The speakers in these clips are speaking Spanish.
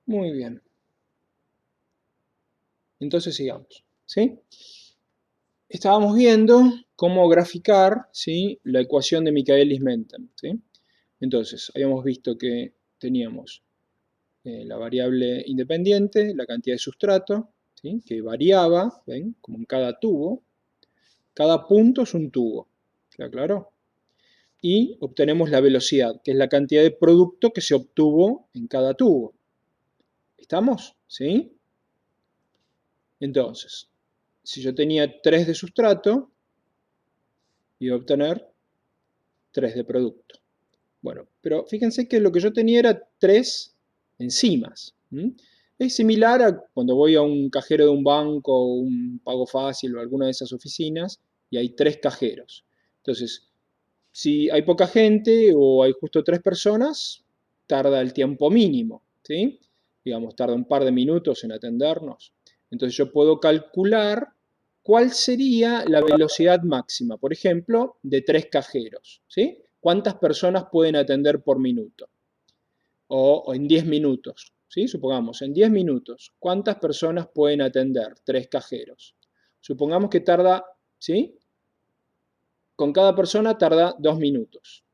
Muy bien. Entonces sigamos, ¿sí? Estábamos viendo cómo graficar, ¿sí?, la ecuación de Michaelis-Menten, ¿sí? Entonces, habíamos visto que teníamos la variable independiente, la cantidad de sustrato, ¿sí?, que variaba, ¿ven?, como en cada tubo. Cada punto es un tubo, ¿queda claro? Y obtenemos la velocidad, que es la cantidad de producto que se obtuvo en cada tubo. ¿Estamos? ¿Sí? Entonces, si yo tenía 3 de sustrato, iba a obtener 3 de producto. Bueno, pero fíjense que lo que yo tenía era 3 enzimas. Es similar a cuando voy a un cajero de un banco o un Pago Fácil o alguna de esas oficinas y hay 3 cajeros. Entonces, si hay poca gente o hay justo 3 personas, tarda el tiempo mínimo, ¿sí? Digamos, tarda un par de minutos en atendernos. Entonces yo puedo calcular cuál sería la velocidad máxima, por ejemplo, de 3 cajeros, ¿sí? ¿Cuántas personas pueden atender por minuto? O en 10 minutos, ¿sí? Supongamos, en 10 minutos, ¿cuántas personas pueden atender 3 cajeros? Supongamos que tarda, ¿sí?, con cada persona tarda 2 minutos.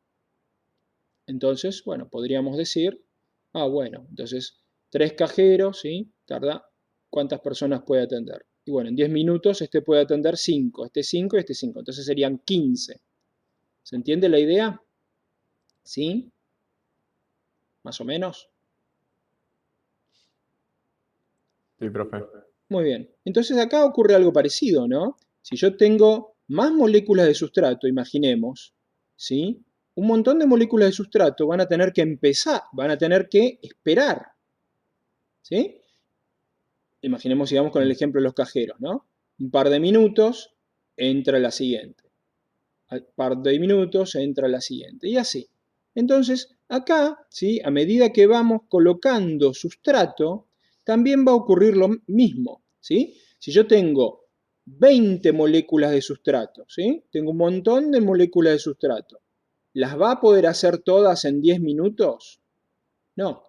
Entonces, bueno, podríamos decir, bueno, entonces 3 cajeros, ¿sí?, tarda, ¿cuántas personas puede atender? Y bueno, en 10 minutos este puede atender 5, este 5 y este 5, entonces serían 15. ¿Se entiende la idea? ¿Sí? ¿Más o menos? Sí, profe. Muy bien. Entonces acá ocurre algo parecido, ¿no? Si yo tengo más moléculas de sustrato, imaginemos, ¿sí?, un montón de moléculas de sustrato van a tener que empezar, van a tener que esperar, ¿sí? Imaginemos, sigamos con el ejemplo de los cajeros, ¿no? Un par de minutos, entra la siguiente. Al par de minutos, entra la siguiente. Y así. Entonces, acá, ¿sí?, a medida que vamos colocando sustrato, también va a ocurrir lo mismo, ¿sí? Si yo tengo 20 moléculas de sustrato, ¿sí?, tengo un montón de moléculas de sustrato, ¿las va a poder hacer todas en 10 minutos? No,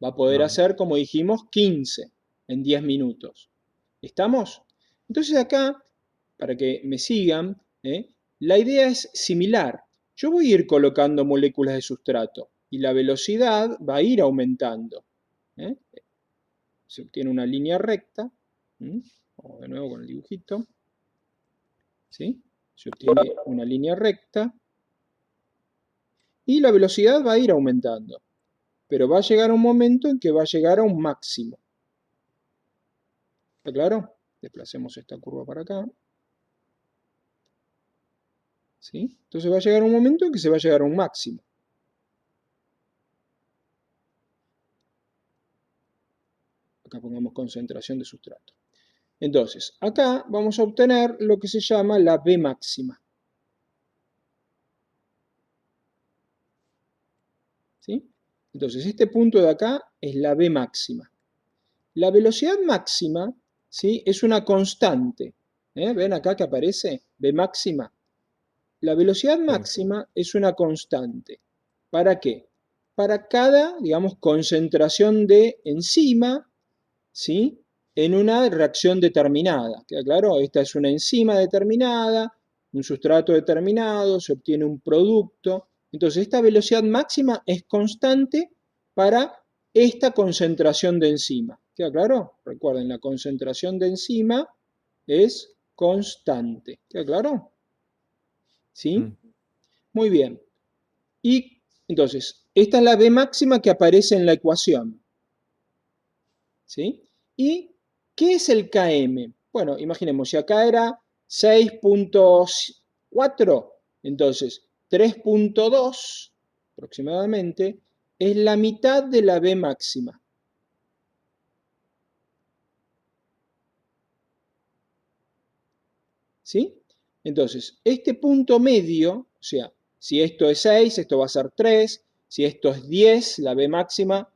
va a poder No. hacer, como dijimos, 15 en 10 minutos. ¿Estamos? Entonces acá, para que me sigan, la idea es similar. Yo voy a ir colocando moléculas de sustrato y la velocidad va a ir aumentando. ¿eh? Se obtiene una línea recta. Vamos de nuevo con el dibujito. ¿Sí? Se obtiene una línea recta y la velocidad va a ir aumentando. Pero va a llegar un momento en que va a llegar a un máximo. ¿Está claro? Desplacemos esta curva para acá. ¿Sí? Entonces va a llegar un momento en que se va a llegar a un máximo. Acá pongamos concentración de sustrato. Entonces, acá vamos a obtener lo que se llama la V máxima. ¿Sí? Entonces, este punto de acá es la V máxima. La velocidad máxima, ¿sí?, es una constante. ¿Ven acá que aparece? V máxima. La velocidad máxima es una constante. ¿Para qué? Para cada, digamos, concentración de enzima, ¿sí?, en una reacción determinada. ¿Queda claro? Esta es una enzima determinada, un sustrato determinado, se obtiene un producto. Entonces, esta velocidad máxima es constante para esta concentración de enzima. ¿Queda claro? Recuerden, la concentración de enzima es constante. ¿Queda claro? ¿Sí? Muy bien. Y entonces, esta es la V máxima que aparece en la ecuación. ¿Sí? ¿Y qué es el Km? Bueno, imaginemos, si acá era 6.4, entonces 3.2 aproximadamente es la mitad de la V máxima. ¿Sí? Entonces, este punto medio, o sea, si esto es 6, esto va a ser 3, si esto es 10, la V máxima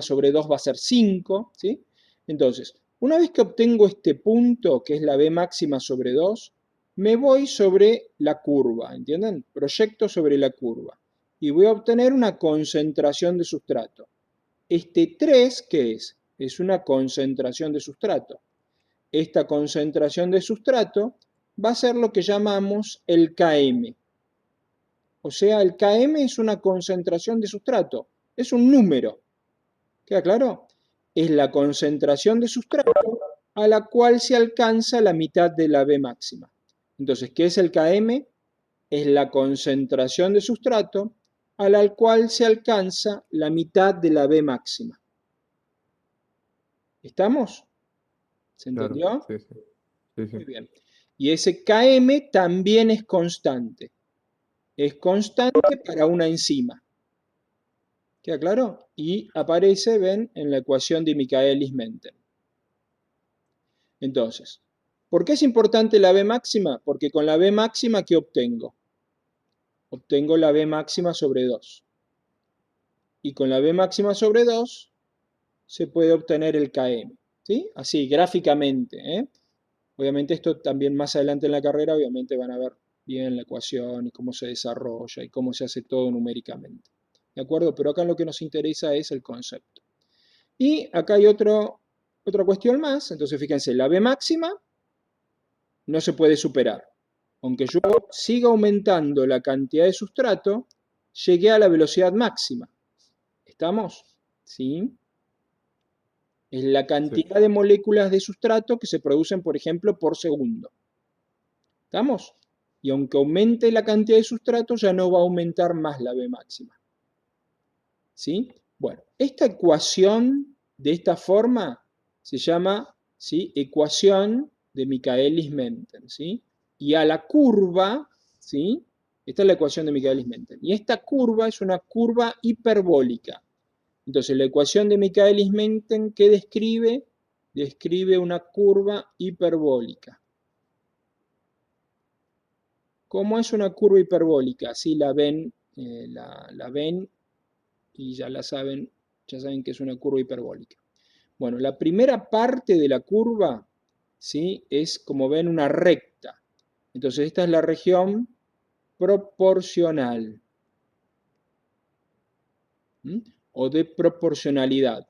sobre 2 va a ser 5, ¿sí? Entonces, una vez que obtengo este punto, que es la V máxima sobre 2, me voy sobre la curva, ¿entienden? Proyecto sobre la curva y voy a obtener una concentración de sustrato. Este 3, ¿qué es? Es una concentración de sustrato. Esta concentración de sustrato va a ser lo que llamamos el Km. O sea, el Km es una concentración de sustrato, es un número. ¿Queda claro? Es la concentración de sustrato a la cual se alcanza la mitad de la B máxima. Entonces, ¿qué es el Km? Es la concentración de sustrato a la cual se alcanza la mitad de la B máxima. ¿Estamos? ¿Se Claro, entendió? sí, sí. Sí, sí. Muy bien. Y ese Km también es constante. Es constante para una enzima. ¿Queda claro? Y aparece, ven, en la ecuación de Michaelis-Menten. Entonces, ¿por qué es importante la B máxima? Porque con la B máxima, ¿qué obtengo? Obtengo la B máxima sobre 2. Y con la B máxima sobre 2 se puede obtener el Km. ¿Sí? Así, gráficamente. Obviamente esto también más adelante en la carrera, obviamente van a ver bien la ecuación y cómo se desarrolla y cómo se hace todo numéricamente. ¿De acuerdo? Pero acá lo que nos interesa es el concepto. Y acá hay otra cuestión más. Entonces, fíjense, la B máxima no se puede superar. Aunque yo siga aumentando la cantidad de sustrato, llegué a la velocidad máxima. ¿Estamos? ¿Sí? Es la Sí. cantidad de moléculas de sustrato que se producen, por ejemplo, por segundo. ¿Estamos? Y aunque aumente la cantidad de sustrato, ya no va a aumentar más la B máxima. ¿Sí? Bueno, esta ecuación de esta forma se llama, ¿sí?, ecuación de Michaelis-Menten. ¿Sí? Y a la curva, ¿sí?, esta es la ecuación de Michaelis-Menten. Y esta curva es una curva hiperbólica. Entonces, la ecuación de Michaelis-Menten, ¿qué describe? Describe una curva hiperbólica. ¿Cómo es una curva hiperbólica? Así la ven, la ven y ya saben que es una curva hiperbólica. Bueno, la primera parte de la curva, ¿sí?, es, como ven, una recta. Entonces, esta es la región proporcional. O de proporcionalidad.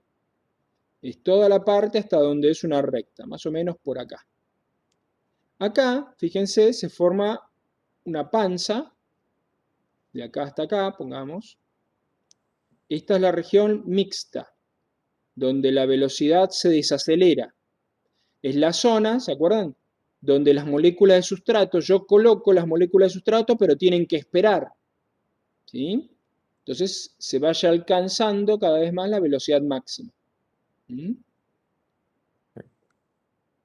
Es toda la parte hasta donde es una recta, más o menos por acá. Acá, fíjense, se forma una panza, de acá hasta acá, pongamos. Esta es la región mixta, donde la velocidad se desacelera. Es la zona, ¿se acuerdan?, donde las moléculas de sustrato, yo coloco las moléculas de sustrato, pero tienen que esperar. ¿Sí? Entonces se vaya alcanzando cada vez más la velocidad máxima.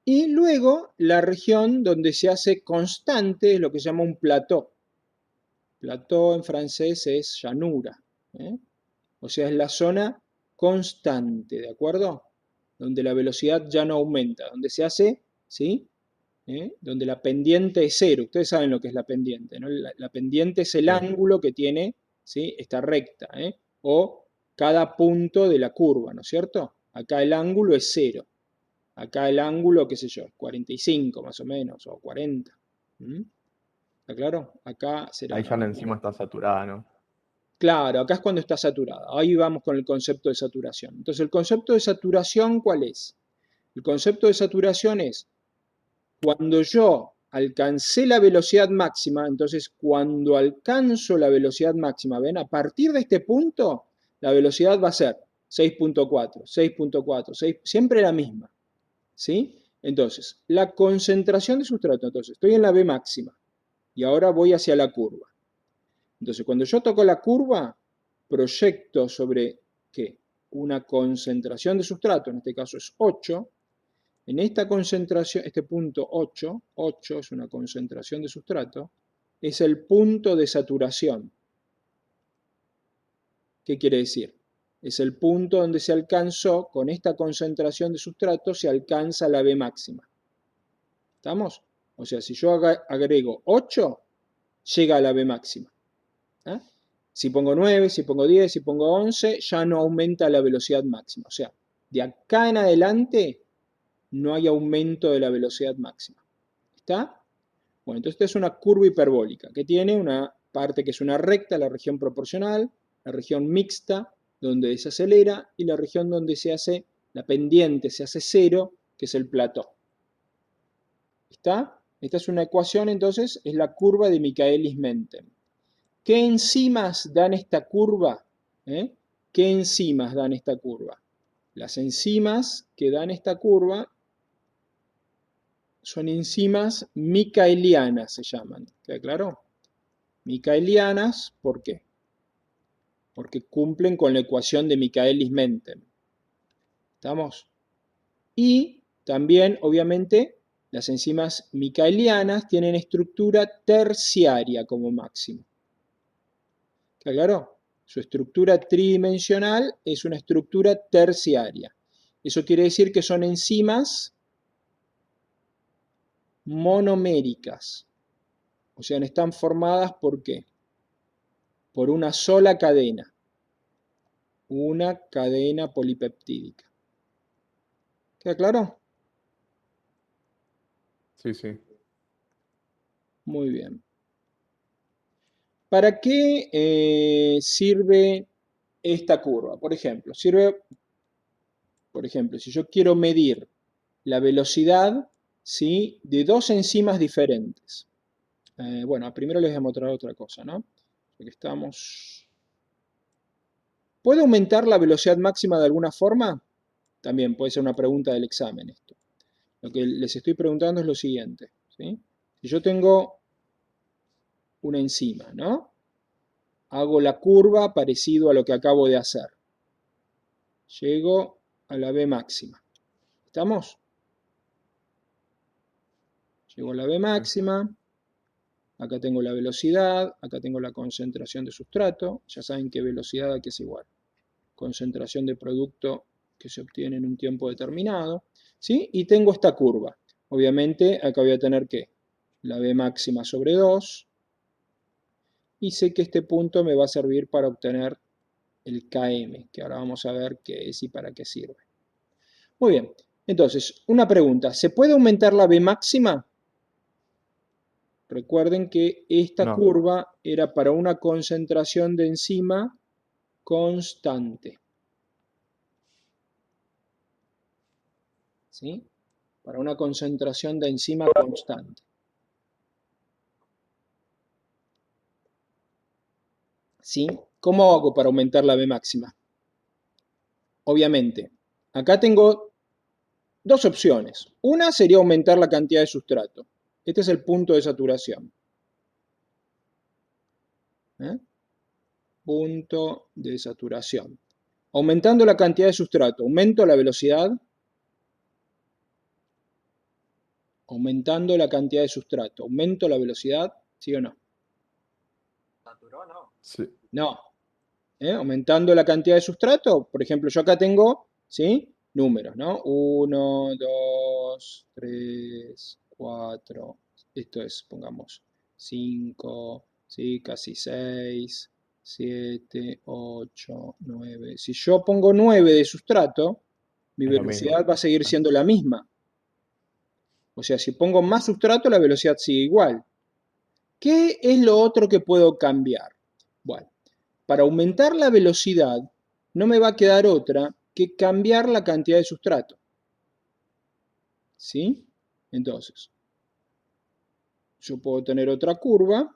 Y luego la región donde se hace constante es lo que se llama un plató. Plató en francés es llanura. O sea, es la zona constante, ¿de acuerdo? Donde la velocidad ya no aumenta, donde se hace, ¿sí?, donde la pendiente es cero. Ustedes saben lo que es la pendiente, ¿no? La pendiente es el Sí. ángulo que tiene, ¿sí?, esta recta, o cada punto de la curva, ¿no es cierto? Acá el ángulo es cero. Acá el ángulo, qué sé yo, 45 más o menos, o 40. ¿Está claro? Acá será Ahí ya la 90. enzima está saturada, ¿no? Claro, acá es cuando está saturada. Ahí vamos con el concepto de saturación. Entonces, ¿el concepto de saturación cuál es? El concepto de saturación es cuando yo alcancé la velocidad máxima, entonces cuando alcanzo la velocidad máxima, ¿ven? A partir de este punto, la velocidad va a ser 6.4, 6.4, 6, siempre la misma. ¿Sí? Entonces, la concentración de sustrato, entonces, estoy en la B máxima y ahora voy hacia la curva. Entonces, cuando yo toco la curva, proyecto sobre, ¿qué?, una concentración de sustrato, en este caso es 8. En esta concentración, este punto 8, 8 es una concentración de sustrato, es el punto de saturación. ¿Qué quiere decir? Es el punto donde se alcanzó, con esta concentración de sustrato, se alcanza la B máxima. ¿Estamos? O sea, si yo agrego 8, llega a la B máxima. Si pongo 9, si pongo 10, si pongo 11, ya no aumenta la velocidad máxima. O sea, de acá en adelante no hay aumento de la velocidad máxima. ¿Está? Bueno, entonces esta es una curva hiperbólica que tiene una parte que es una recta, la región proporcional, la región mixta, donde se acelera, y la región donde se hace, la pendiente se hace cero, que es el plató. ¿Está? Esta es una ecuación, entonces, es la curva de Michaelis-Menten. ¿Qué enzimas dan esta curva? ¿Qué enzimas dan esta curva? Las enzimas que dan esta curva son enzimas micaelianas, se llaman. ¿Queda claro? Micaelianas, ¿por qué? Porque cumplen con la ecuación de Michaelis-Menten. ¿Estamos? Y también, obviamente, las enzimas micaelianas tienen estructura terciaria como máximo. ¿Queda claro? Su estructura tridimensional es una estructura terciaria. Eso quiere decir que son enzimas monoméricas. O sea, están formadas ¿por qué? Por una sola cadena. Una cadena polipeptídica. ¿Queda claro? Sí, sí. Muy bien. ¿Para qué sirve esta curva? Por ejemplo, si yo quiero medir la velocidad, ¿sí?, de dos enzimas diferentes. Bueno, primero les voy a mostrar otra cosa, ¿no? Aquí estamos. ¿Puedo aumentar la velocidad máxima de alguna forma? También puede ser una pregunta del examen esto. Lo que les estoy preguntando es lo siguiente, ¿sí? Si yo tengo una enzima, ¿no? Hago la curva parecido a lo que acabo de hacer. Llego a la B máxima. ¿Estamos? Llego a la B máxima. Acá tengo la velocidad, acá tengo la concentración de sustrato. Ya saben que velocidad aquí es igual. Concentración de producto que se obtiene en un tiempo determinado. ¿Sí? Y tengo esta curva. Obviamente acá voy a tener que la B máxima sobre 2. Y sé que este punto me va a servir para obtener el Km, que ahora vamos a ver qué es y para qué sirve. Muy bien, entonces, una pregunta, ¿se puede aumentar la B máxima? Recuerden que esta No. curva era para una concentración de enzima constante. ¿Sí? Para una concentración de enzima constante. ¿Sí? ¿Cómo hago para aumentar la B máxima? Obviamente, acá tengo dos opciones. Una sería aumentar la cantidad de sustrato. Este es el punto de saturación. Punto de saturación. Aumentando la cantidad de sustrato, ¿aumento la velocidad? Aumentando la cantidad de sustrato, ¿aumento la velocidad? ¿Sí o no? ¿Saturó o no? Sí. No. Aumentando la cantidad de sustrato, por ejemplo, yo acá tengo, ¿sí?, números, ¿no? 1, 2, 3, 4, esto es, pongamos, 5, ¿sí?, casi 6, 7, 8, 9. Si yo pongo 9 de sustrato, mi Es lo mismo. velocidad va a seguir siendo la misma. O sea, si pongo más sustrato, la velocidad sigue igual. ¿Qué es lo otro que puedo cambiar? Bueno, para aumentar la velocidad, no me va a quedar otra que cambiar la cantidad de sustrato. ¿Sí? Entonces, yo puedo tener otra curva.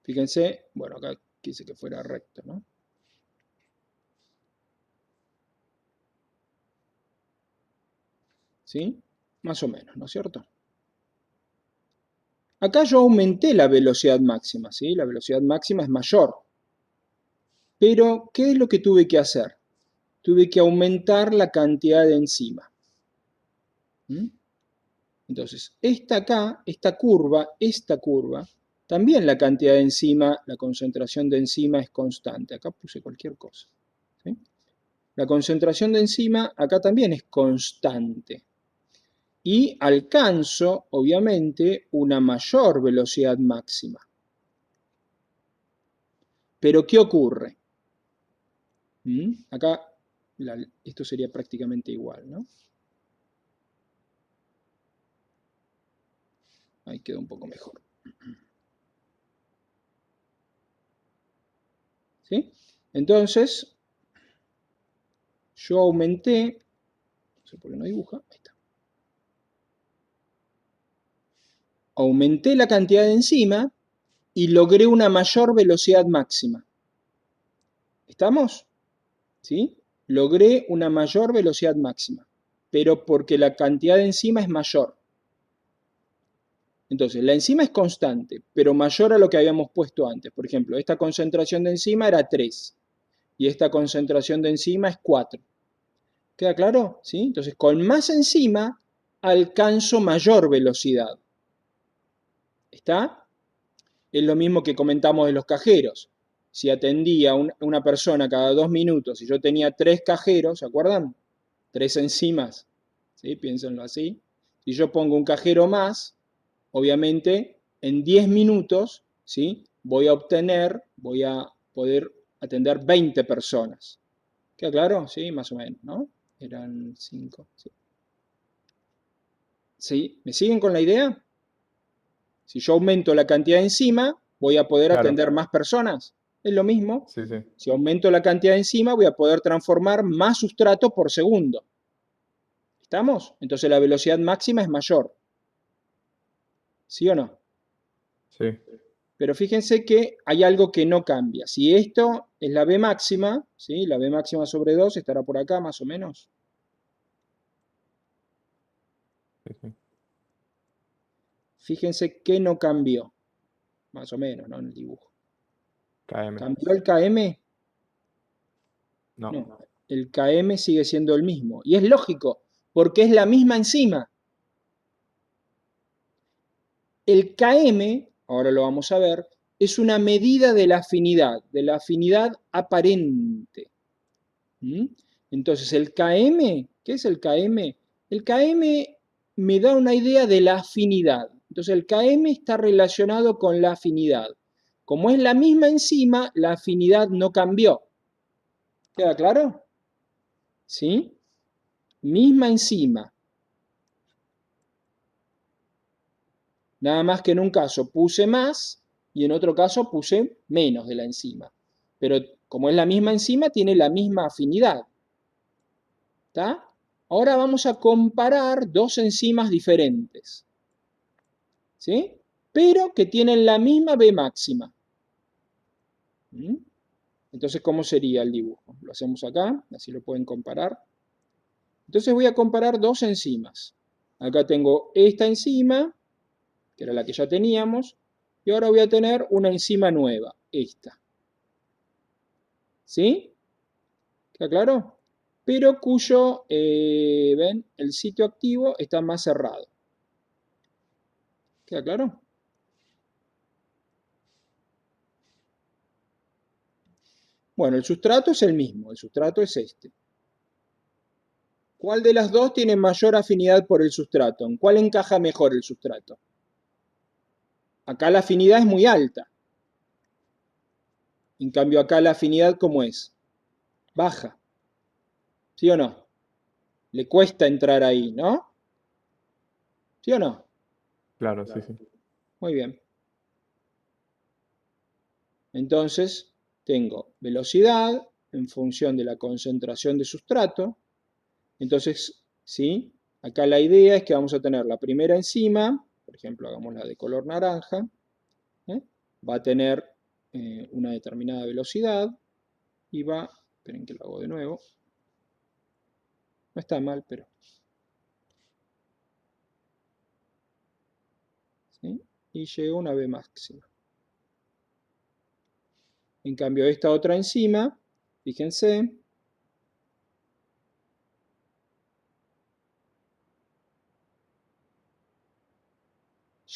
Fíjense, bueno, acá quise que fuera recto, ¿no? ¿Sí? Más o menos, ¿no es cierto? Acá yo aumenté la velocidad máxima, ¿sí? La velocidad máxima es mayor. Pero, ¿qué es lo que tuve que hacer? Tuve que aumentar la cantidad de enzima. Entonces, esta curva, también la cantidad de enzima, la concentración de enzima es constante. Acá puse cualquier cosa. ¿Sí? La concentración de enzima acá también es constante. Y alcanzo, obviamente, una mayor velocidad máxima. Pero, ¿qué ocurre? Acá esto sería prácticamente igual, ¿no? Ahí queda un poco mejor. ¿Sí? Entonces, yo aumenté, no sé por qué no dibuja, ahí está. Aumenté la cantidad de enzima y logré una mayor velocidad máxima. ¿Estamos? ¿Sí? Logré una mayor velocidad máxima, pero porque la cantidad de enzima es mayor. Entonces, la enzima es constante, pero mayor a lo que habíamos puesto antes. Por ejemplo, esta concentración de enzima era 3 y esta concentración de enzima es 4. ¿Queda claro? ¿Sí? Entonces, con más enzima alcanzo mayor velocidad. ¿Está? Es lo mismo que comentamos de los cajeros. Si atendía a una persona cada 2 minutos y yo tenía 3 cajeros, ¿se acuerdan? 3 enzimas, ¿sí? Piénsenlo así. Si yo pongo un cajero más, obviamente en 10 minutos, ¿sí? Voy a poder atender 20 personas. ¿Queda claro? Sí, más o menos, ¿no? Eran 5. ¿Sí? ¿Sí? ¿Me siguen con la idea? Si yo aumento la cantidad de enzima, voy a poder Claro. atender más personas. Es lo mismo. Sí, sí. Si aumento la cantidad de enzima, voy a poder transformar más sustrato por segundo. ¿Estamos? Entonces la velocidad máxima es mayor. ¿Sí o no? Sí. Pero fíjense que hay algo que no cambia. Si esto es la B máxima, ¿sí? La B máxima sobre 2 estará por acá más o menos. Sí, sí. Fíjense que no cambió. Más o menos, ¿no? En el dibujo. KM. ¿Cambió el KM? No. No. El KM sigue siendo el mismo. Y es lógico, porque es la misma enzima. El KM, ahora lo vamos a ver, es una medida de la afinidad aparente. ¿Mm? Entonces, el KM, ¿qué es el KM? El KM me da una idea de la afinidad. Entonces, el KM está relacionado con la afinidad. Como es la misma enzima, la afinidad no cambió. ¿Queda claro? ¿Sí? Misma enzima. Nada más que en un caso puse más y en otro caso puse menos de la enzima. Pero como es la misma enzima, tiene la misma afinidad. ¿Está? Ahora vamos a comparar dos enzimas diferentes. ¿Sí? Pero que tienen la misma B máxima. ¿Mm? Entonces, ¿cómo sería el dibujo? Lo hacemos acá, así lo pueden comparar. Entonces voy a comparar dos enzimas. Acá tengo esta enzima, que era la que ya teníamos, y ahora voy a tener una enzima nueva, esta. ¿Sí? ¿Está claro? Pero cuyo, ven, el sitio activo está más cerrado. ¿Queda claro? Bueno, el sustrato es el mismo, el sustrato es este. ¿Cuál de las dos tiene mayor afinidad por el sustrato? ¿En cuál encaja mejor el sustrato? Acá la afinidad es muy alta. En cambio acá la afinidad, ¿cómo es? Baja. ¿Sí o no? Le cuesta entrar ahí, ¿no? ¿Sí o no? Claro, sí, sí. Muy bien. Entonces, tengo velocidad en función de la concentración de sustrato. Entonces, ¿sí? Acá la idea es que vamos a tener la primera enzima, por ejemplo, hagámosla de color naranja, ¿eh? Va a tener una determinada velocidad y va, esperen que lo hago de nuevo, no está mal, pero, ¿sí? Y llega a una B máxima. En cambio, esta otra enzima, fíjense,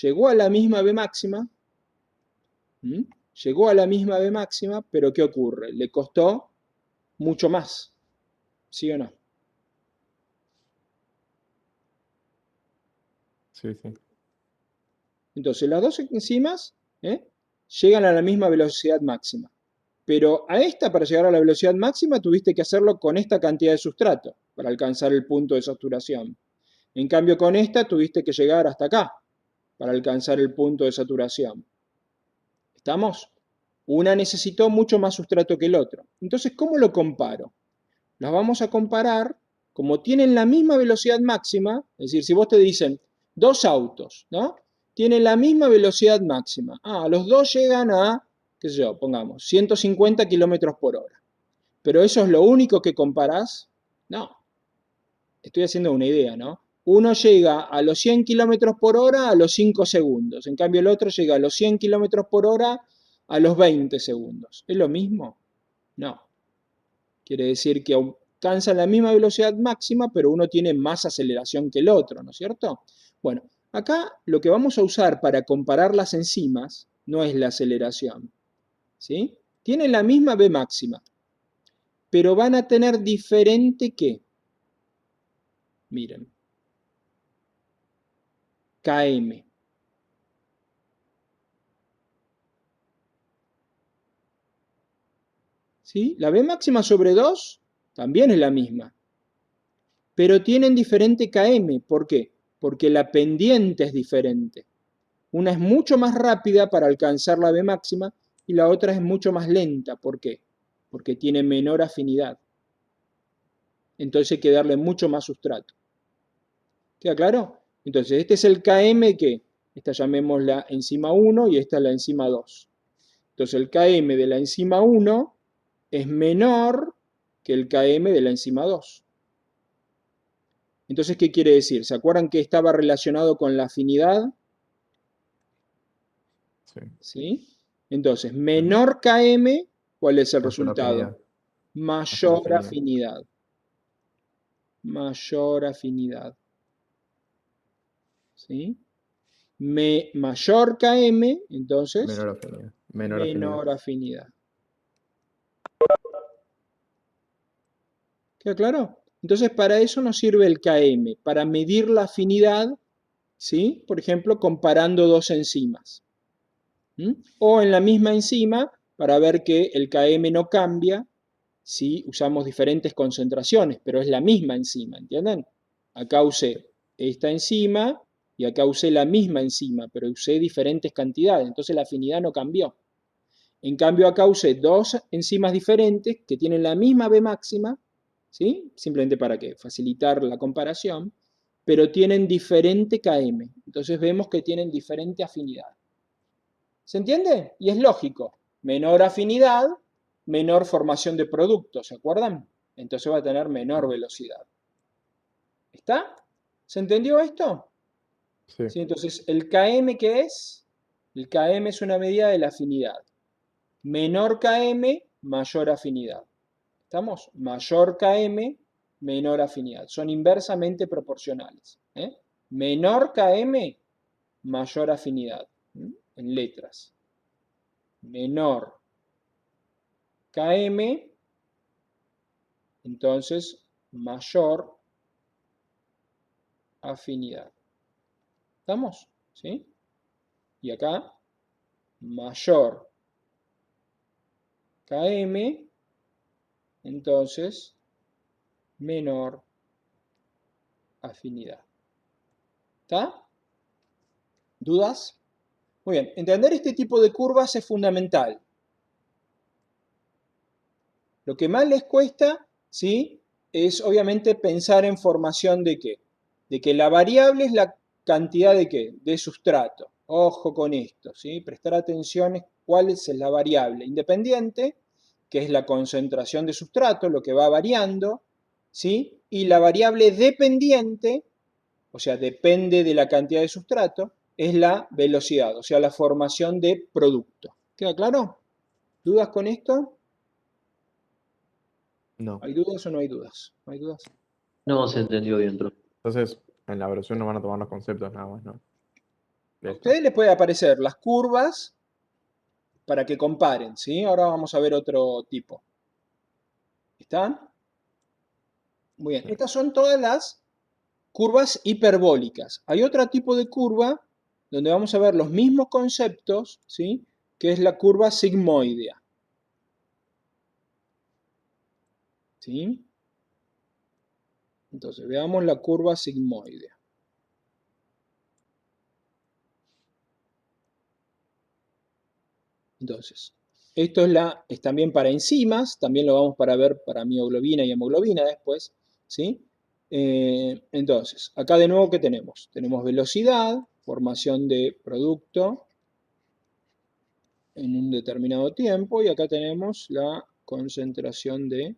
llegó a la misma B máxima, llegó a la misma B máxima, pero ¿qué ocurre? Le costó mucho más, ¿sí o no? Sí, sí. Entonces, las dos enzimas llegan a la misma velocidad máxima. Pero a esta, para llegar a la velocidad máxima, tuviste que hacerlo con esta cantidad de sustrato para alcanzar el punto de saturación. En cambio, con esta tuviste que llegar hasta acá para alcanzar el punto de saturación. ¿Estamos? Una necesitó mucho más sustrato que el otro. Entonces, ¿cómo lo comparo? Los vamos a comparar como tienen la misma velocidad máxima, es decir, si vos te dicen dos autos, ¿no? Tienen la misma velocidad máxima. Los dos llegan a, qué sé yo, pongamos, 150 kilómetros por hora. ¿Pero eso es lo único que comparás? No. Estoy haciendo una idea, ¿no? Uno llega a los 100 kilómetros por hora a los 5 segundos. En cambio, el otro llega a los 100 kilómetros por hora a los 20 segundos. ¿Es lo mismo? No. Quiere decir que alcanzan la misma velocidad máxima, pero uno tiene más aceleración que el otro, ¿no es cierto? Bueno, acá lo que vamos a usar para comparar las enzimas no es la aceleración, ¿sí? Tienen la misma V máxima, pero van a tener diferente ¿qué? Miren. Km. ¿Sí? La V máxima sobre 2 también es la misma, pero tienen diferente Km. ¿Por qué? Porque la pendiente es diferente. Una es mucho más rápida para alcanzar la V máxima y la otra es mucho más lenta. ¿Por qué? Porque tiene menor afinidad. Entonces hay que darle mucho más sustrato. ¿Queda claro? Entonces este es el Km que, esta llamémosla enzima 1 y esta es la enzima 2. Entonces el Km de la enzima 1 es menor que el Km de la enzima 2. Entonces, ¿qué quiere decir? ¿Se acuerdan que estaba relacionado con la afinidad? Sí. ¿Sí? Entonces, menor Km, ¿cuál es el Mayor resultado? afinidad. Mayor afinidad. Mayor afinidad. ¿Sí? Mayor Km, entonces, Menor afinidad. menor afinidad. ¿Queda claro? Entonces, para eso nos sirve el Km, para medir la afinidad, ¿sí? Por ejemplo, comparando dos enzimas. O en la misma enzima, para ver que el Km no cambia si usamos diferentes concentraciones, pero es la misma enzima, ¿entienden? Acá usé esta enzima y acá usé la misma enzima, pero usé diferentes cantidades, entonces la afinidad no cambió. En cambio acá usé dos enzimas diferentes que tienen la misma V máxima, ¿sí? Simplemente para que facilitar la comparación, pero tienen diferente Km. Entonces vemos que tienen diferente afinidad. ¿Se entiende? Y es lógico. Menor afinidad, menor formación de productos, ¿se acuerdan? Entonces va a tener menor velocidad. ¿Está? ¿Se entendió esto? Sí. ¿Sí? Entonces, ¿el Km qué es? El Km es una medida de la afinidad. Menor Km, mayor afinidad. ¿Estamos? Mayor Km, menor afinidad. Son inversamente proporcionales. Menor Km, mayor afinidad. En letras. Menor Km, entonces mayor afinidad. ¿Estamos? ¿Sí? Y acá, mayor Km, entonces menor afinidad. ¿Está? ¿Dudas? Muy bien, entender este tipo de curvas es fundamental. Lo que más les cuesta, ¿sí? Es obviamente pensar en formación de qué. De que la variable es la cantidad de qué, de sustrato. Ojo con esto, ¿sí? Prestar atención a cuál es la variable independiente, que es la concentración de sustrato, lo que va variando, ¿sí? Y la variable dependiente, o sea, depende de la cantidad de sustrato, es la velocidad, o sea, la formación de producto. ¿Queda claro? ¿Dudas con esto? No. ¿Hay dudas o no hay dudas? ¿No hay dudas? No se entendió bien, profe. Entonces, en la evaluación no van a tomar los conceptos nada más, ¿no? A Listo. ustedes les puede aparecer las curvas para que comparen, ¿sí? Ahora vamos a ver otro tipo. ¿Están? Muy bien. Sí. Estas son todas las curvas hiperbólicas. Hay otro tipo de curva donde vamos a ver los mismos conceptos, ¿sí? Que es la curva sigmoidea. ¿Sí? Entonces, veamos la curva sigmoidea. Entonces, Esto es también para enzimas, también lo vamos para ver para mioglobina y hemoglobina después, ¿sí? Entonces, acá de nuevo, ¿qué tenemos? Tenemos velocidad, formación de producto en un determinado tiempo, y acá tenemos la concentración de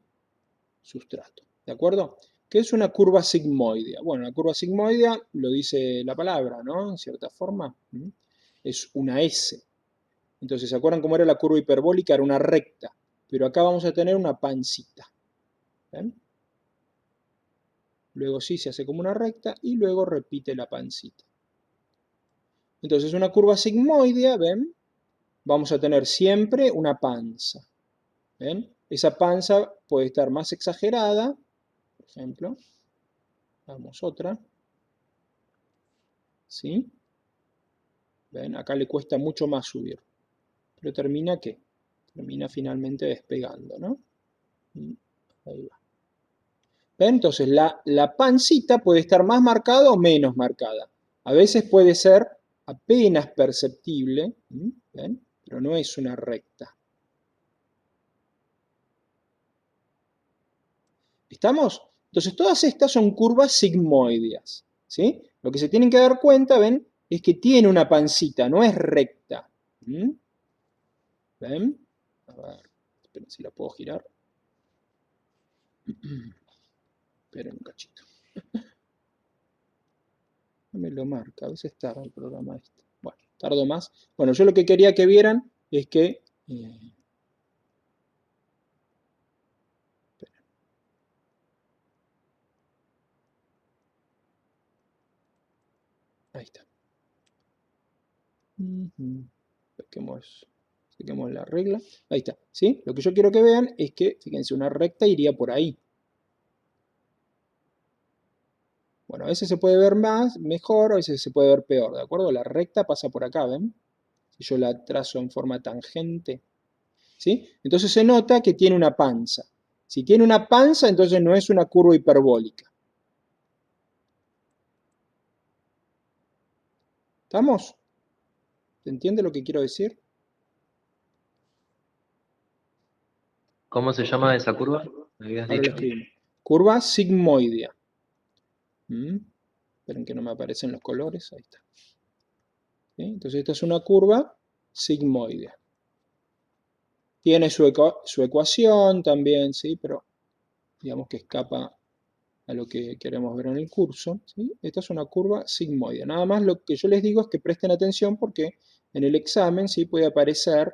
sustrato, ¿de acuerdo? ¿Qué es una curva sigmoidea? Bueno, la curva sigmoidea lo dice la palabra, ¿no? En cierta forma, es una S. Entonces, ¿se acuerdan cómo era la curva hiperbólica? Era una recta, pero acá vamos a tener una pancita. ¿Ven? Luego sí se hace como una recta y luego repite la pancita. Entonces, una curva sigmoidea, ¿ven? Vamos a tener siempre una panza. ¿Ven? Esa panza puede estar más exagerada, por ejemplo. Vamos otra. ¿Sí? ¿Ven? Acá le cuesta mucho más subir. Pero termina, ¿qué? Termina finalmente despegando, ¿no? Ahí va. ¿Ven? Entonces, la pancita puede estar más marcada o menos marcada. A veces puede ser apenas perceptible, ¿ven? Pero no es una recta. ¿Estamos? Entonces, todas estas son curvas sigmoideas, ¿sí? Lo que se tienen que dar cuenta, ¿ven? Es que tiene una pancita, no es recta. ¿Ven? A ver, esperen si la puedo girar. Esperen un cachito. No me lo marca, a veces tarda el programa este. Bueno, tardo más. Bueno, yo lo que quería que vieran es que... ahí está. Saquemos la regla. Ahí está, ¿sí? Lo que yo quiero que vean es que, fíjense, una recta iría por ahí. Bueno, a veces se puede ver mejor, a veces se puede ver peor, ¿de acuerdo? La recta pasa por acá, ¿ven? Si yo la trazo en forma tangente, ¿sí? Entonces se nota que tiene una panza. Si tiene una panza, entonces no es una curva hiperbólica. ¿Estamos? ¿Se entiende lo que quiero decir? ¿Cómo se llama esa curva? Me habías Ahora lo dicho. escribimos. Curva sigmoidea. Esperen que no me aparecen los colores. Ahí está. ¿Sí? Entonces esta es una curva sigmoidea. Tiene su ecuación también, ¿sí? Pero digamos que escapa a lo que queremos ver en el curso, ¿sí? Esta es una curva sigmoidea. Nada más lo que yo les digo es que presten atención porque en el examen, ¿sí? Puede aparecer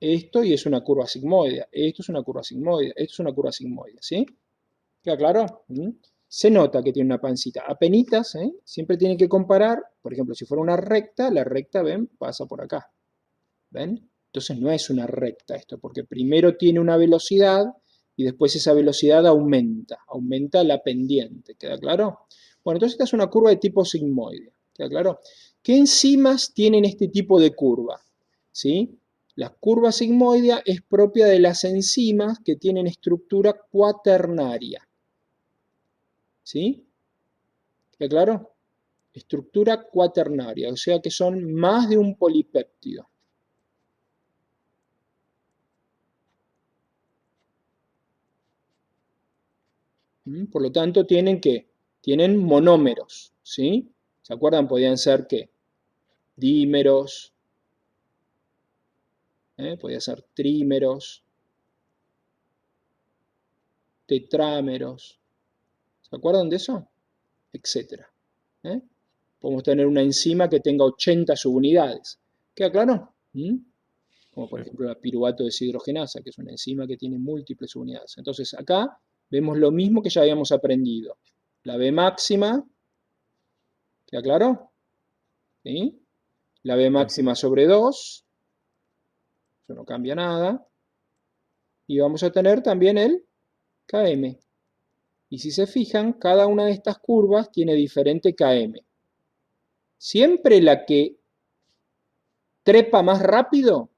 esto y es una curva sigmoidea. Esto es una curva sigmoidea. Esto es una curva sigmoidea, ¿sí? ¿Queda claro? Se nota que tiene una pancita. Apenitas, siempre tienen que comparar. Por ejemplo, si fuera una recta, la recta, ¿ven? Pasa por acá. ¿Ven? Entonces no es una recta esto, porque primero tiene una velocidad y después esa velocidad aumenta la pendiente, ¿queda claro? Bueno, entonces esta es una curva de tipo sigmoide, ¿queda claro? ¿Qué enzimas tienen este tipo de curva? ¿Sí? La curva sigmoidea es propia de las enzimas que tienen estructura cuaternaria. ¿Sí? ¿Queda claro? Estructura cuaternaria, o sea que son más de un polipéptido. Por lo tanto, tienen monómeros, ¿sí? ¿Se acuerdan? Podían ser, ¿qué? Dímeros, podían ser trímeros, tetrámeros. ¿Se acuerdan de eso? Etcétera. Podemos tener una enzima que tenga 80 subunidades. ¿Queda claro? Como por ejemplo la piruvato deshidrogenasa, que es una enzima que tiene múltiples subunidades. Entonces acá vemos lo mismo que ya habíamos aprendido. La B máxima, ¿queda claro? ¿Sí? La B máxima sobre 2, eso no cambia nada. Y vamos a tener también el Km. Y si se fijan, cada una de estas curvas tiene diferente Km. Siempre la que trepa más rápido,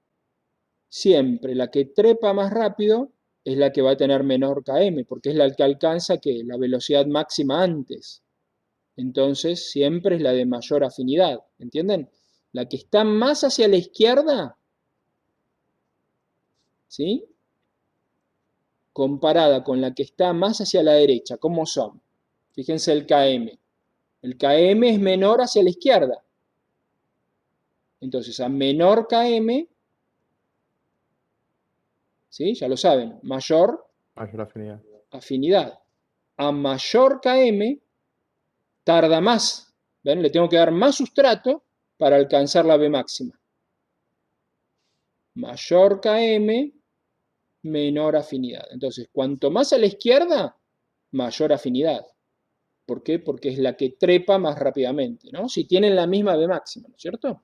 siempre la que trepa más rápido es la que va a tener menor Km, porque es la que alcanza la velocidad máxima antes. Entonces siempre es la de mayor afinidad, ¿entienden? La que está más hacia la izquierda ¿sí? Comparada con la que está más hacia la derecha, ¿cómo son? Fíjense el KM. El KM es menor hacia la izquierda. Entonces, a menor KM, ¿sí? Ya lo saben, mayor Mayor afinidad. afinidad. A mayor KM, tarda más. ¿Ven? Le tengo que dar más sustrato para alcanzar la B máxima. Mayor KM, menor afinidad. Entonces, cuanto más a la izquierda, mayor afinidad. ¿Por qué? Porque es la que trepa más rápidamente, ¿no? Si tienen la misma B máxima, ¿no es cierto?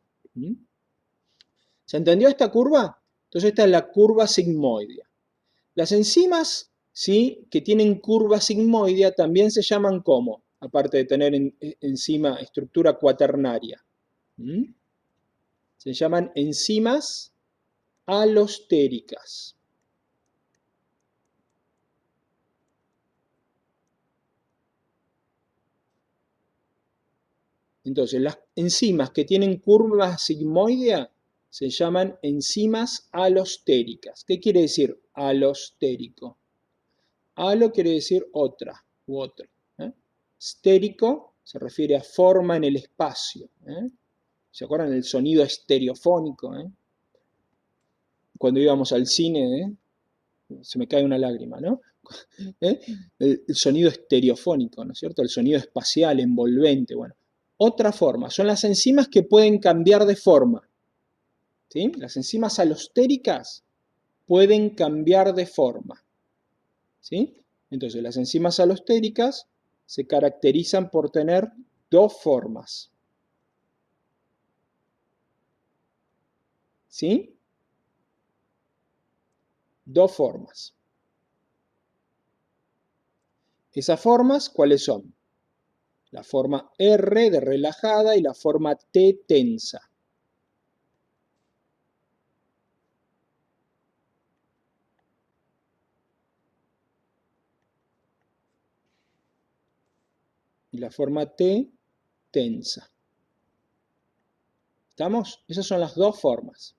¿Se entendió esta curva? Entonces esta es la curva sigmoidea. Las enzimas, ¿sí?, que tienen curva sigmoidea también se llaman ¿cómo? Aparte de tener enzima estructura cuaternaria. Se llaman enzimas alostéricas. Entonces, las enzimas que tienen curva sigmoidea se llaman enzimas alostéricas. ¿Qué quiere decir alostérico? Alo quiere decir otra u otro. Stérico se refiere a forma en el espacio. ¿Se acuerdan del sonido estereofónico? Cuando íbamos al cine, se me cae una lágrima, ¿no? El sonido estereofónico, ¿no es cierto? El sonido espacial, envolvente, bueno. Otra forma, son las enzimas que pueden cambiar de forma. ¿Sí? Las enzimas alostéricas pueden cambiar de forma. ¿Sí? Entonces, las enzimas alostéricas se caracterizan por tener dos formas. ¿Sí? Dos formas. ¿Esas formas cuáles son? La forma R de relajada y la forma T tensa. Y la forma T tensa. ¿Estamos? Esas son las dos formas.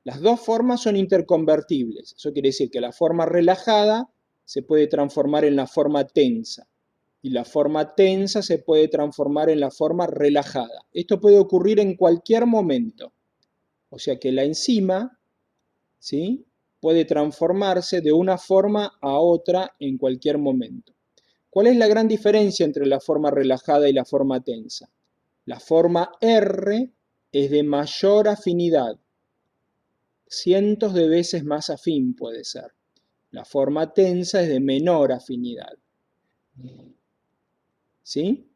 Las dos formas son interconvertibles. Eso quiere decir que la forma relajada se puede transformar en la forma tensa. Y la forma tensa se puede transformar en la forma relajada. Esto puede ocurrir en cualquier momento. O sea que la enzima, ¿sí?, puede transformarse de una forma a otra en cualquier momento. ¿Cuál es la gran diferencia entre la forma relajada y la forma tensa? La forma R es de mayor afinidad. Cientos de veces más afín puede ser. La forma tensa es de menor afinidad. ¿Sí?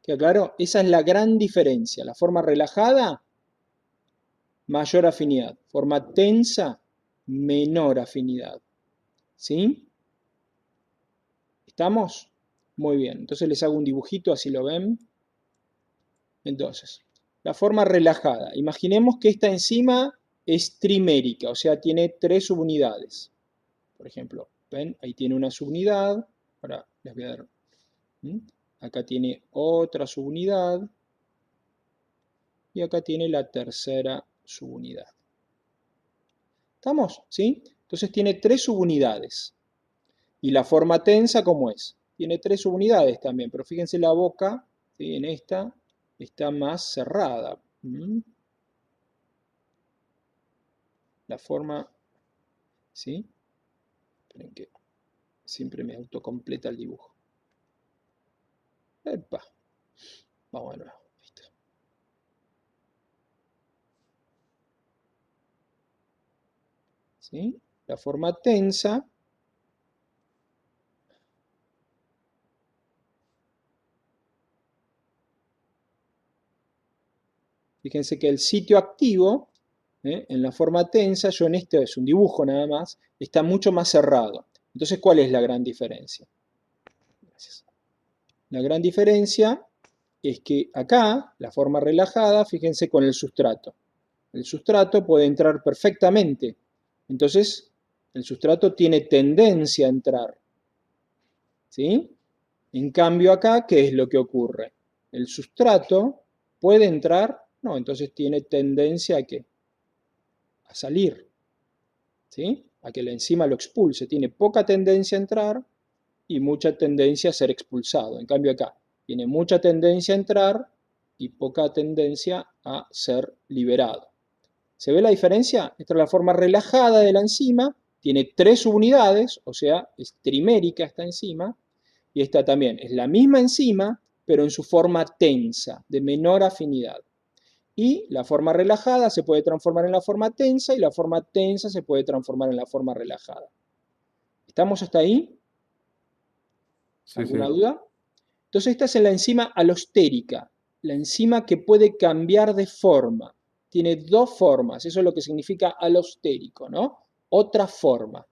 ¿Queda claro? Esa es la gran diferencia. La forma relajada, mayor afinidad. Forma tensa, menor afinidad. ¿Sí? ¿Estamos? Muy bien. Entonces les hago un dibujito, así lo ven. Entonces, la forma relajada. Imaginemos que esta enzima es trimérica, o sea, tiene 3 subunidades. Por ejemplo, ¿ven? Ahí tiene una subunidad. Ahora les voy a dar. Acá tiene otra subunidad. Y acá tiene la tercera subunidad. ¿Estamos? ¿Sí? Entonces tiene 3 subunidades. Y la forma tensa, ¿cómo es? Tiene 3 subunidades también, pero fíjense la boca, ¿sí?, en esta está más cerrada. La forma, ¿sí? Esperen que siempre me autocompleta el dibujo. ¡Epa! Vamos a nuevo. Ahí está. ¿Sí? La forma tensa fíjense que el sitio activo, en la forma tensa, yo en este es un dibujo nada más, está mucho más cerrado. Entonces, ¿cuál es la gran diferencia? Gracias. La gran diferencia es que acá, la forma relajada, fíjense con el sustrato. El sustrato puede entrar perfectamente. Entonces, el sustrato tiene tendencia a entrar. ¿Sí? En cambio acá, ¿qué es lo que ocurre? El sustrato puede entrar, no, entonces tiene tendencia a ¿qué? A salir. ¿Sí? a que la enzima lo expulse. Tiene poca tendencia a entrar y mucha tendencia a ser expulsado. En cambio acá, tiene mucha tendencia a entrar y poca tendencia a ser liberado. ¿Se ve la diferencia? Esta es la forma relajada de la enzima, tiene 3 subunidades, o sea, es trimérica esta enzima, y esta también es la misma enzima, pero en su forma tensa, de menor afinidad. Y la forma relajada se puede transformar en la forma tensa, y la forma tensa se puede transformar en la forma relajada. ¿Estamos hasta ahí? Sí, ¿Alguna sí. duda? Entonces esta es la enzima alostérica, la enzima que puede cambiar de forma. Tiene 2 formas, eso es lo que significa alostérico, ¿no? Otra forma.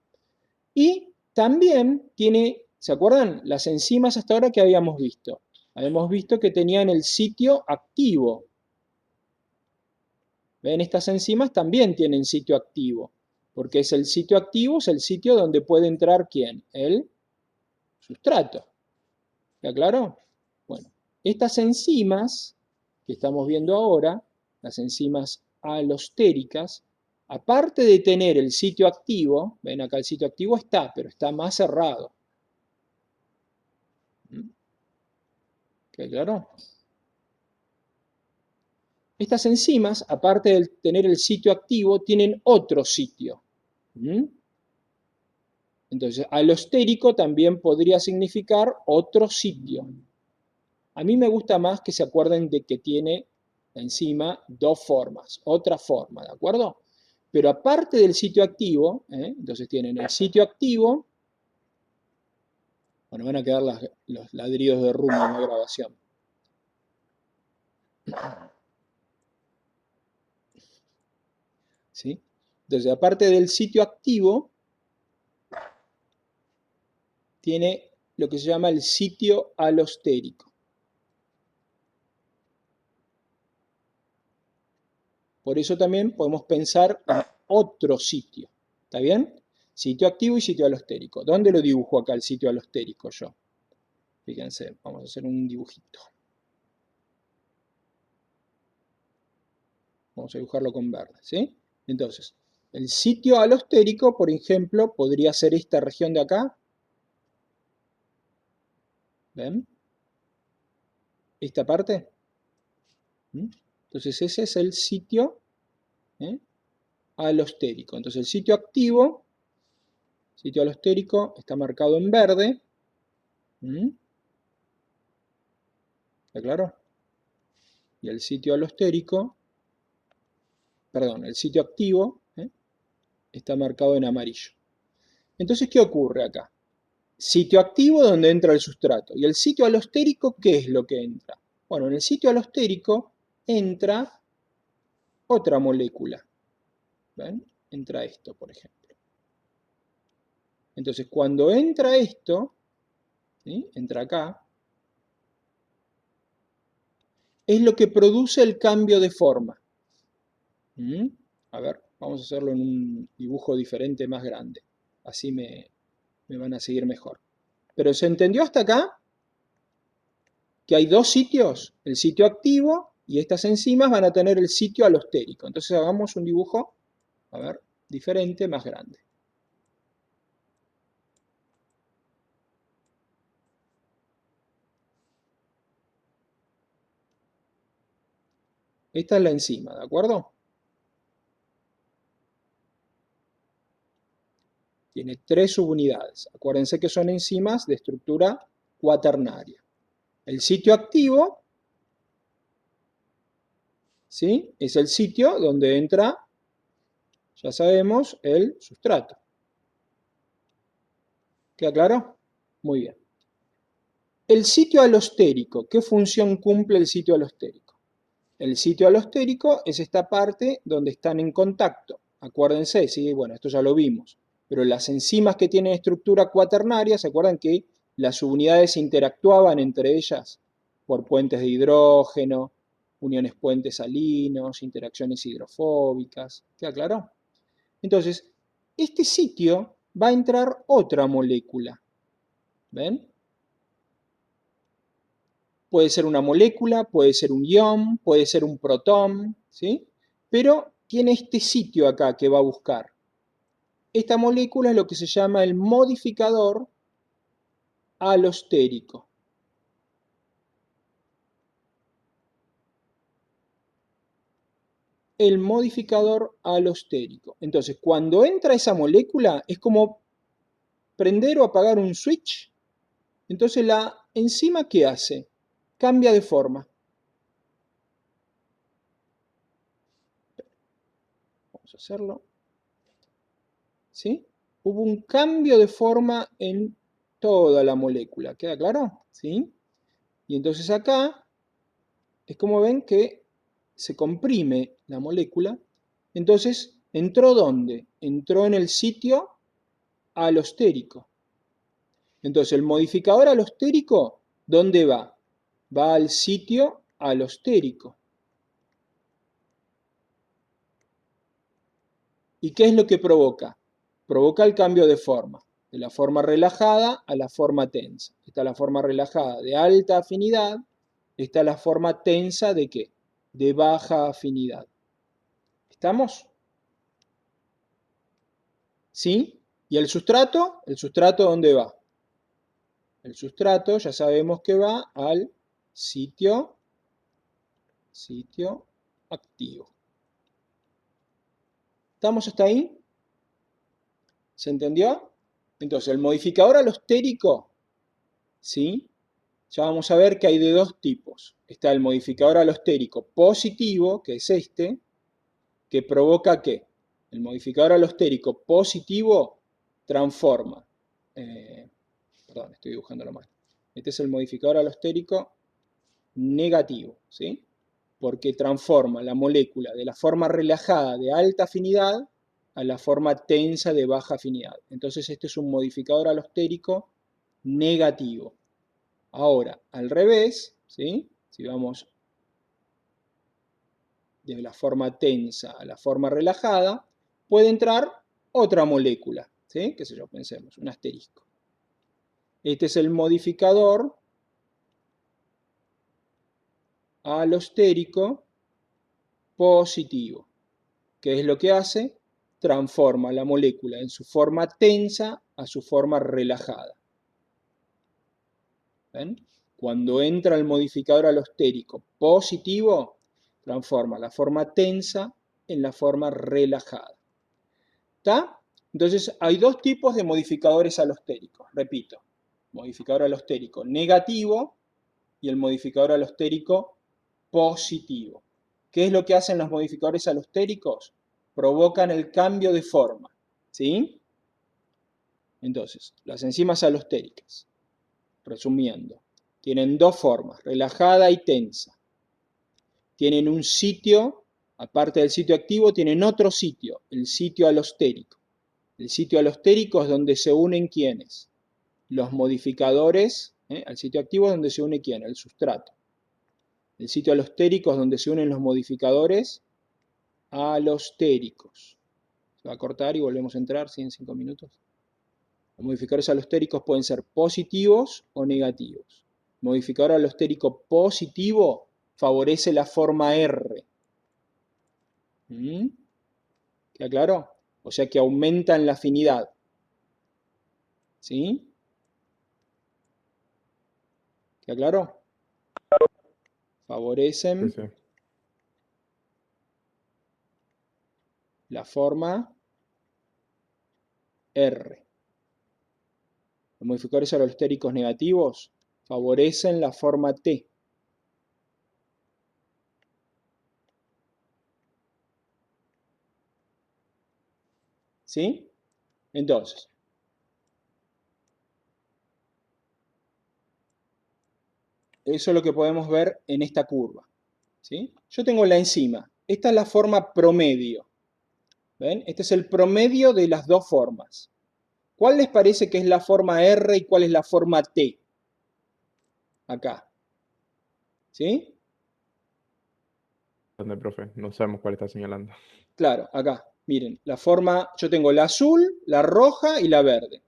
Y también tiene, ¿se acuerdan? Las enzimas hasta ahora que habíamos visto. Habíamos visto que tenían el sitio activo. ¿Ven? Estas enzimas también tienen sitio activo, porque es el sitio activo, es el sitio donde puede entrar ¿quién? El sustrato. ¿Está claro? Bueno, estas enzimas que estamos viendo ahora, las enzimas alostéricas, aparte de tener el sitio activo, ven acá el sitio activo está, pero está más cerrado. ¿Está claro? Estas enzimas, aparte de tener el sitio activo, tienen otro sitio. Entonces, alostérico también podría significar otro sitio. A mí me gusta más que se acuerden de que tiene la enzima 2 formas, otra forma, ¿de acuerdo? Pero aparte del sitio activo, entonces tienen el sitio activo, bueno, van a quedar los ladridos de Rumi en la grabación. ¿Sí? Entonces, aparte del sitio activo, tiene lo que se llama el sitio alostérico. Por eso también podemos pensar en otro sitio. ¿Está bien? Sitio activo y sitio alostérico. ¿Dónde lo dibujo acá el sitio alostérico yo? Fíjense, vamos a hacer un dibujito. Vamos a dibujarlo con verde, ¿sí? Entonces, el sitio alostérico, por ejemplo, podría ser esta región de acá. ¿Ven? Esta parte. Entonces ese es el sitio alostérico. Entonces el sitio activo, sitio alostérico, está marcado en verde. ¿Está claro? Y el sitio alostérico, perdón, el sitio activo está marcado en amarillo. Entonces, ¿qué ocurre acá? Sitio activo donde entra el sustrato. ¿Y el sitio alostérico qué es lo que entra? Bueno, en el sitio alostérico entra otra molécula. ¿Ven? Entra esto, por ejemplo. Entonces, cuando entra esto, ¿sí? Entra acá, es lo que produce el cambio de forma. A ver, vamos a hacerlo en un dibujo diferente, más grande. Así me van a seguir mejor. Pero ¿se entendió hasta acá? Que hay 2 sitios, el sitio activo y estas enzimas van a tener el sitio alostérico. Entonces hagamos un dibujo, a ver, diferente, más grande. Esta es la enzima, ¿de acuerdo? Tiene 3 subunidades. Acuérdense que son enzimas de estructura cuaternaria. El sitio activo, ¿sí? Es el sitio donde entra, ya sabemos, el sustrato. ¿Queda claro? Muy bien. El sitio alostérico, ¿qué función cumple el sitio alostérico? El sitio alostérico es esta parte donde están en contacto. Acuérdense, ¿sí? Bueno, esto ya lo vimos. Pero las enzimas que tienen estructura cuaternaria, ¿se acuerdan que las subunidades interactuaban entre ellas por puentes de hidrógeno, uniones puentes salinos, interacciones hidrofóbicas? ¿Queda claro? Entonces, este sitio va a entrar otra molécula. ¿Ven? Puede ser una molécula, puede ser un ion, puede ser un protón, ¿sí? Pero tiene este sitio acá que va a buscar. esta molécula es lo que se llama el modificador alostérico. El modificador alostérico. Entonces, cuando entra esa molécula, es como prender o apagar un switch. Entonces, la enzima, ¿qué hace? Cambia de forma. Vamos a hacerlo. ¿Sí? Hubo un cambio de forma en toda la molécula. ¿Queda claro? ¿Sí? Y entonces acá es como ven que se comprime la molécula. Entonces, ¿entró dónde? Entró en el sitio alostérico. Entonces, el modificador alostérico, ¿dónde va? Va al sitio alostérico. ¿Y qué es lo que provoca? Provoca el cambio de forma, de la forma relajada a la forma tensa. Está la forma relajada de alta afinidad, está la forma tensa de ¿qué? De baja afinidad. ¿Estamos? ¿Sí? ¿Y el sustrato? ¿El sustrato dónde va? El sustrato ya sabemos que va al sitio activo. ¿Estamos hasta ahí? ¿Se entendió? Entonces, el modificador alostérico, ¿sí? Ya vamos a ver que hay de dos tipos. Está el modificador alostérico positivo, que es este, que provoca ¿qué? El modificador alostérico positivo transforma. Perdón, estoy dibujándolo mal. Este es el modificador alostérico negativo, ¿sí? Porque transforma la molécula de la forma relajada de alta afinidad a la forma tensa de baja afinidad. Entonces este es un modificador alostérico negativo. Ahora, al revés, ¿sí? Si vamos de la forma tensa a la forma relajada, puede entrar otra molécula, ¿sí? Qué sé yo, pensemos, un asterisco. Este es el modificador alostérico positivo. ¿Qué es lo que hace? Transforma la molécula en su forma tensa a su forma relajada. ¿Ven? Cuando entra el modificador alostérico positivo, transforma la forma tensa en la forma relajada. ¿Está? Entonces, hay dos tipos de modificadores alostéricos. Repito, modificador alostérico negativo y el modificador alostérico positivo. ¿Qué es lo que hacen los modificadores alostéricos? Provocan el cambio de forma. ¿Sí? Entonces, las enzimas alostéricas, resumiendo, tienen dos formas, relajada y tensa. Tienen un sitio, aparte del sitio activo, tienen otro sitio, el sitio alostérico. El sitio alostérico es donde se unen ¿quiénes? Los modificadores, al sitio activo es donde se une ¿quién? El sustrato. El sitio alostérico es donde se unen los modificadores alostéricos. Se va a cortar y volvemos a entrar, ¿sí? En 5 minutos. Los modificadores alostéricos pueden ser positivos o negativos. El modificador alostérico positivo favorece la forma R. ¿Queda claro? O sea que aumentan la afinidad. ¿Sí? ¿Queda claro? Favorecen Sí, sí. la forma R. Los modificadores alostéricos negativos favorecen la forma T. ¿Sí? Entonces, eso es lo que podemos ver en esta curva. ¿Sí? Yo tengo la enzima. Esta es la forma promedio. ¿Ven? Este es el promedio de las dos formas. ¿Cuál les parece que es la forma R y cuál es la forma T? Acá. ¿Sí? ¿Dónde, profe? No sabemos cuál está señalando. Claro, acá. Miren, la forma, yo tengo la azul, la roja y la verde.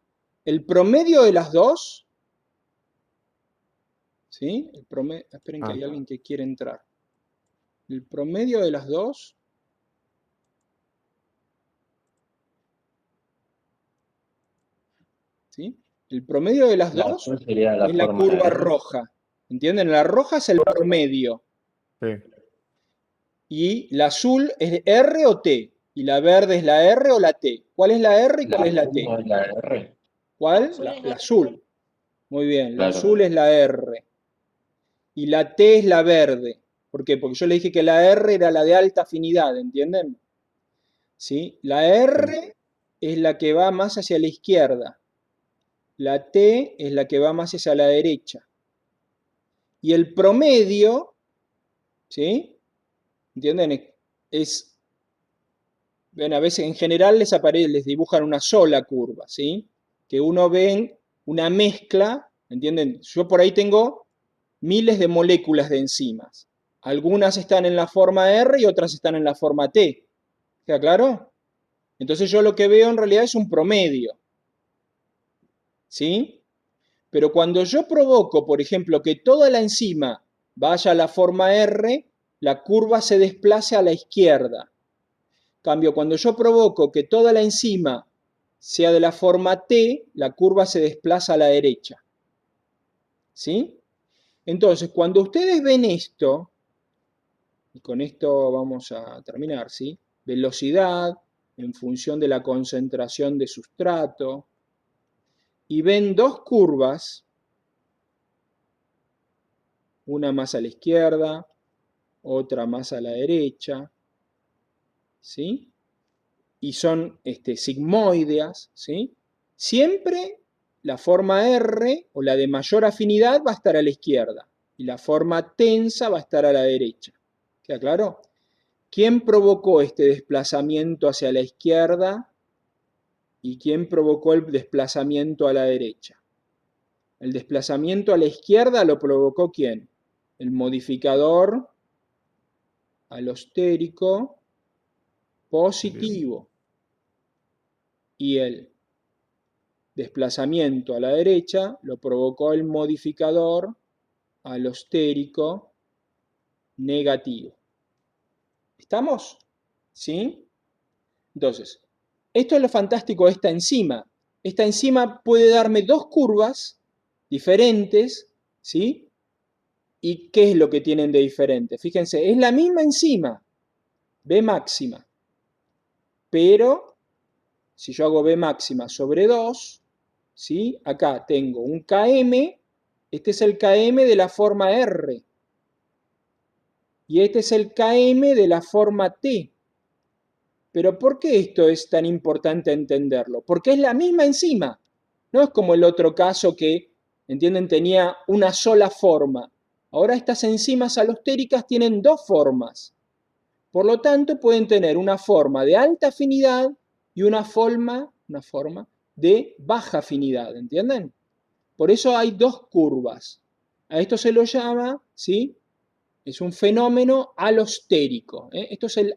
El promedio de las dos, ¿sí? Esperen que hay alguien que quiere entrar. El promedio de las dos El promedio de las La dos azul sería la es la forma curva R. roja. ¿Entienden? La roja es el promedio. Sí. Y la azul es R o T. Y la verde es la R o la T. ¿Cuál es la R y cuál es la azul T? no es la R. ¿Cuál? La azul. Muy bien, la Claro. azul es la R. Y la T es la verde. ¿Por qué? Porque yo le dije que la R era la de alta afinidad, ¿entienden? ¿Sí? La R es la que va más hacia la izquierda. La T es la que va más hacia la derecha. Y el promedio, ¿sí? ¿Entienden? Ven, a veces en general les dibujan una sola curva, ¿sí? Que uno ve una mezcla, ¿entienden? Yo por ahí tengo miles de moléculas de enzimas. Algunas están en la forma R y otras están en la forma T. ¿Queda claro? Entonces yo lo que veo en realidad es un promedio. ¿Sí? Pero cuando yo provoco, por ejemplo, que toda la enzima vaya a la forma R, la curva se desplace a la izquierda. En cambio, cuando yo provoco que toda la enzima sea de la forma T, la curva se desplaza a la derecha. ¿Sí? Entonces, cuando ustedes ven esto, y con esto vamos a terminar, ¿sí? Velocidad en función de la concentración de sustrato, y ven dos curvas, una más a la izquierda, otra más a la derecha, ¿sí? Y son sigmoideas, ¿sí? Siempre la forma R o la de mayor afinidad va a estar a la izquierda y la forma tensa va a estar a la derecha. ¿Queda claro? ¿Quién provocó este desplazamiento hacia la izquierda y quién provocó el desplazamiento a la derecha? El desplazamiento a la izquierda lo provocó ¿quién? El modificador alostérico positivo. Y el desplazamiento a la derecha lo provocó el modificador alostérico negativo. ¿Estamos? ¿Sí? Entonces, esto es lo fantástico de esta enzima. Esta enzima puede darme dos curvas diferentes, ¿sí? ¿Y qué es lo que tienen de diferente? Fíjense, es la misma enzima, B máxima, pero si yo hago B máxima sobre 2, ¿sí? Acá tengo un Km, este es el Km de la forma R, y este es el Km de la forma T. Pero ¿por qué esto es tan importante entenderlo? Porque es la misma enzima. No es como el otro caso que, ¿entienden?, tenía una sola forma. Ahora estas enzimas alostéricas tienen dos formas. Por lo tanto, pueden tener una forma de alta afinidad y una forma de baja afinidad, ¿entienden? Por eso hay dos curvas. A esto se lo llama, ¿sí? Es un fenómeno alostérico. Esto es el